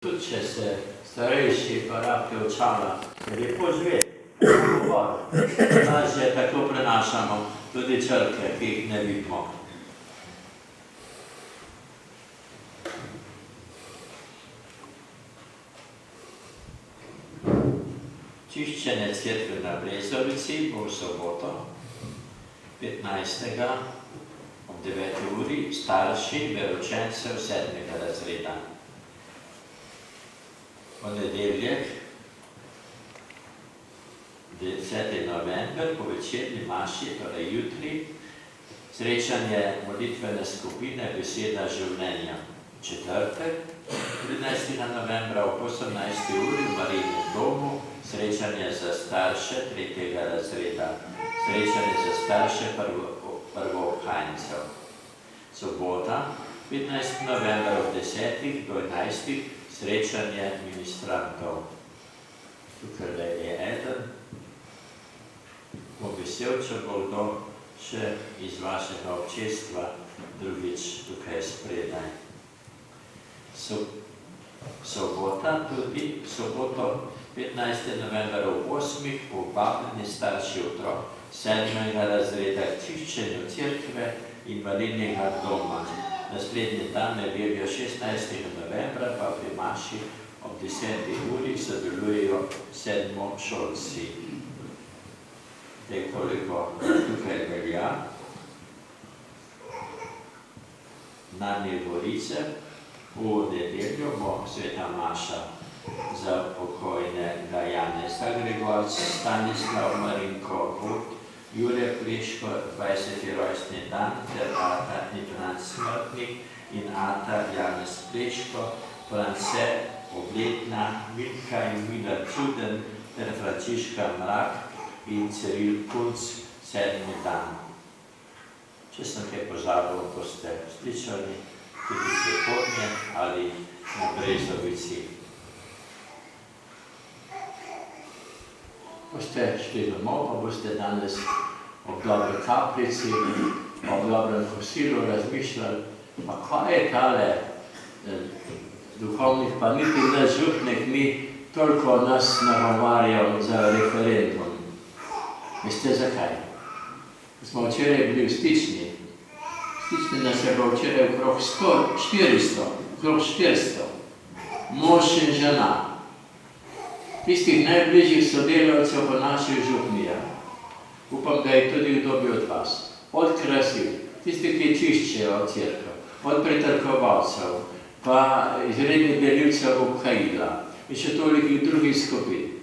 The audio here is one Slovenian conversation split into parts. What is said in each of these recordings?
Tudi če se starejši pa rabijo očala, je lepo živeti. Lažje tako prenašamo tudi črke, ki jih ne vidimo. Čiščenje cerkve na Brezovici bo v soboto, 15. ob 9. uri, starši veroučencev 7. razreda. Ponedeljek, 10. november, po večerni maši, torej jutri, srečanje molitvene skupine Beseda življenja. Četrtek, 13. novembra, ob 18. uri v Marijinem domu, srečanje za starše 3. razreda, srečanje za starše prvoobhajencev. Sobota, 15. novembra, od 10. do 11. srečanje ministrantov. Tukaj je eden. Bom vesel, če bo kdo še iz vašega občestva drugič tukaj spredaj. Sobota tudi, soboto 15. novembra ob 8. povabljeni starši otrok 7. razreda k čiščenju cerkve invalidnega doma. Naslednji dan nedeljo 16. novembra pa pri maši ob 10. uri sodelujejo sedmošolci. Koliko tukaj velja. Na Gorice v nedeljo bo sveta maša za pokojnega Janeza Gregorca, Stanislav Marinko Vuk, Jure Pleško, 20. rojstni dan, ter ata Nitran Smrtnik in ata Janez Pleško, France Obletna, Milka in Mila Čuden, ter Frančiška Mrak in Ciril Kunc, 7. dan. Če sem kaj pozabil, boste slišali tudi prihodnje ali na Brezovici. Boste šli domov, pa boste danes ob dobri kapljici, ob dobrem kosilu razmišljali, pa kaj je tale duhovnih, pa niti naš župnik ni toliko nas nagovarjal za referendum. Veste zakaj? Smo včeraj bili v Stični. Stični nas je bilo včeraj okrog 400, okrog 400. Mož in žena. Tistih najbližjih sodelavcev pa naših župnija. Upam, da je tudi kdo bi od vas. Od krasil, tisti, ki čiščejo cerkev, od pretrkovalcev, pa izrednih delivcev obhajila in še tolikih drugih skupin.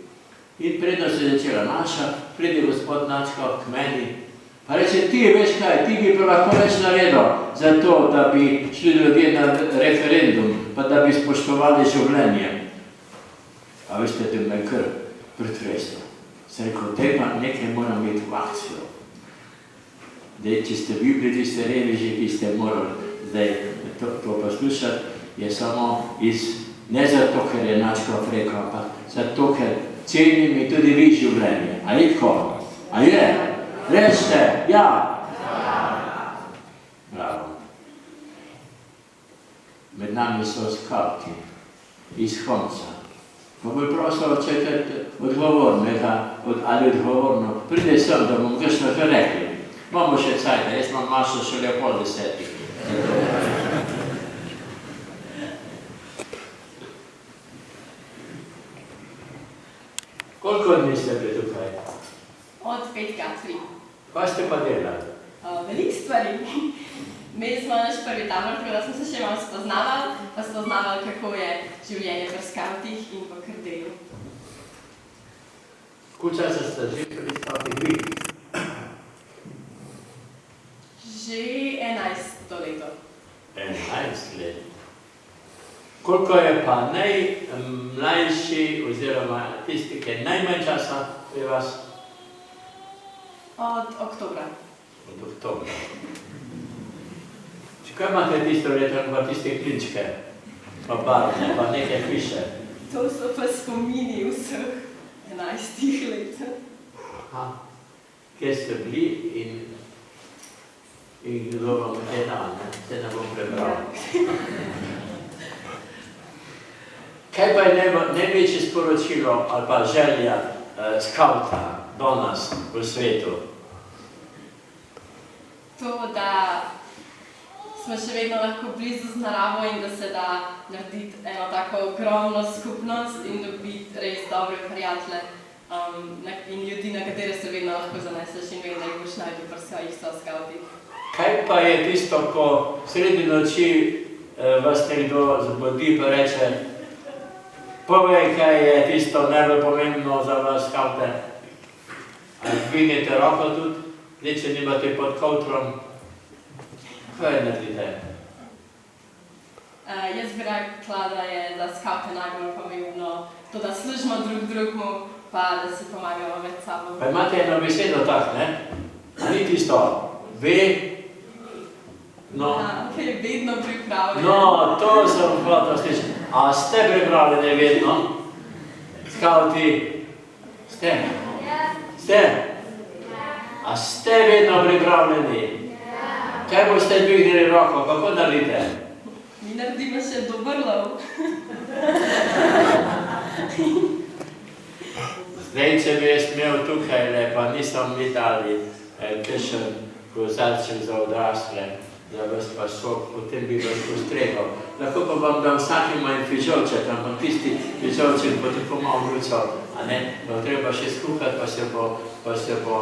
In predno se je začela naša, pridi gospod Načko k meni, pa reče, ti veš kaj, ti bi pa lahko več naredil za to, da bi šli ljudje na referendum, pa da bi spoštovali življenje. A veste, da me kar pretreslo. Sem rekel, daj pa nekaj moram imeti v akcijo. Daj, če ste vi bili tiste reveži, ki ste morali zdaj to poslušati, je samo ne zato, ker je Načko rekel, ampak zato, ker cenim in tudi vi življenje. A je tako? A je? Rečite, ja. Bravo. Med nami so skavti iz Honca. Pa bi prosil, če je odgovornega ali odgovorno, pride sem, da bom kakšno kaj rekli. Imamo še cajta, jaz imam mašo šele pol 10. Koliko dni ste bili tukaj? Od 5. Kaj ste pa delali? Veliko stvari. Imeli smo naš prvi tabor, tako da smo se še malo spoznavali, kako je življenje v skavtih in po krdelu. Koliko časa ste že pri skavtih vi? Že 11 leto. 11 let. Koliko je pa najmlajši oziroma tisti, ki je najmanj časa pri vas? Od oktobra. Od oktobra. Kaj imate tisto leto, pa tiste klinčke, pa barvne, pa nekaj piše? To so pa spomini vseh 11 let. Aha. Kje ste bili in kdo vam je dal, se ne bom prebral. Kaj pa je največje sporočilo ali pa želja skauta do nas v svetu? To, da smo še vedno lahko blizu z naravo in da se da narediti eno tako ogromno skupnost in dobiti res dobre prijatelje in ljudi, na katere se vedno lahko zaneseš in vedno jih boš najdel pri svojih soskautih. Kaj pa je tisto, ko sredi noči vas nekdo zbudi pa reče, povej, kaj je tisto najbolj pomembno za vas skaute? Ali dvignete roko tudi? Če nimate pod kovtrom, kaj naredite? Jaz bi rekla, da je za skaute najbolj pomembno to, da služimo drug drugmu, pa da si pomagamo med sabo. Pa imate eno besedo tak, ne? Ni tisto, ve, no. Ker je vedno pripravljen. No, to sem hotel slišati. A ste pripravljeni vedno? Skauti? Ste? Ste? A ste vedno pripravljeni? Kaj boste dvignili roko? Kako naredite? Mi naredimo še dober lov. Zdaj, če bi jaz imel tukaj, pa nisem videli kakšen kozarček za odrasle, za vas pa sok, potem bi vas postregal. Lahko pa vam dam vsakim manj fižolček, ampak tisti fižolček bo tako malo vrucal, a ne? Bo treba še skuhati, pa se bo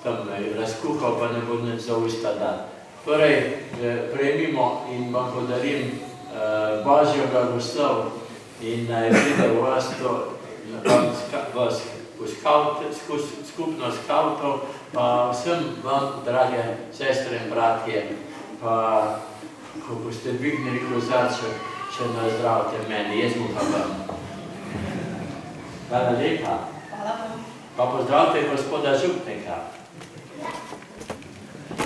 tam razkuhal, pa ne bo nič za usta dati. Torej, prejmimo in vam podarim Božjo blagoslov in naj pride v vas to, v skupnost skautov, pa vsem vam, drage sestre in bratje, pa ko boste dvignili kozarček, še nazdravite meni, jaz mu pa vam. Hvala lepa. Hvala vam. Pa pozdravite gospoda župnika.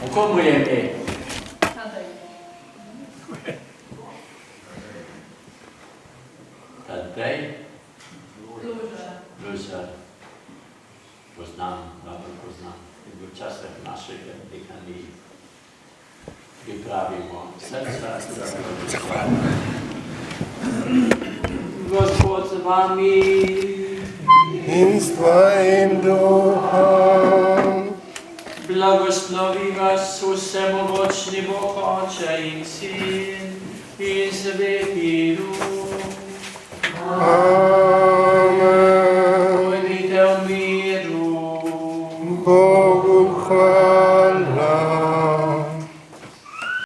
V komu je ime? Tadej. Tadej? Luža. Poznam, dobro poznam. In v časih našega dekaniji pripravimo srca. Zahvaljujem. Gospod z vami. In s tvojim duhom. Blagoslovi vas vsemogočni Bog, Oče in Sin in Sveti Duh. Amen.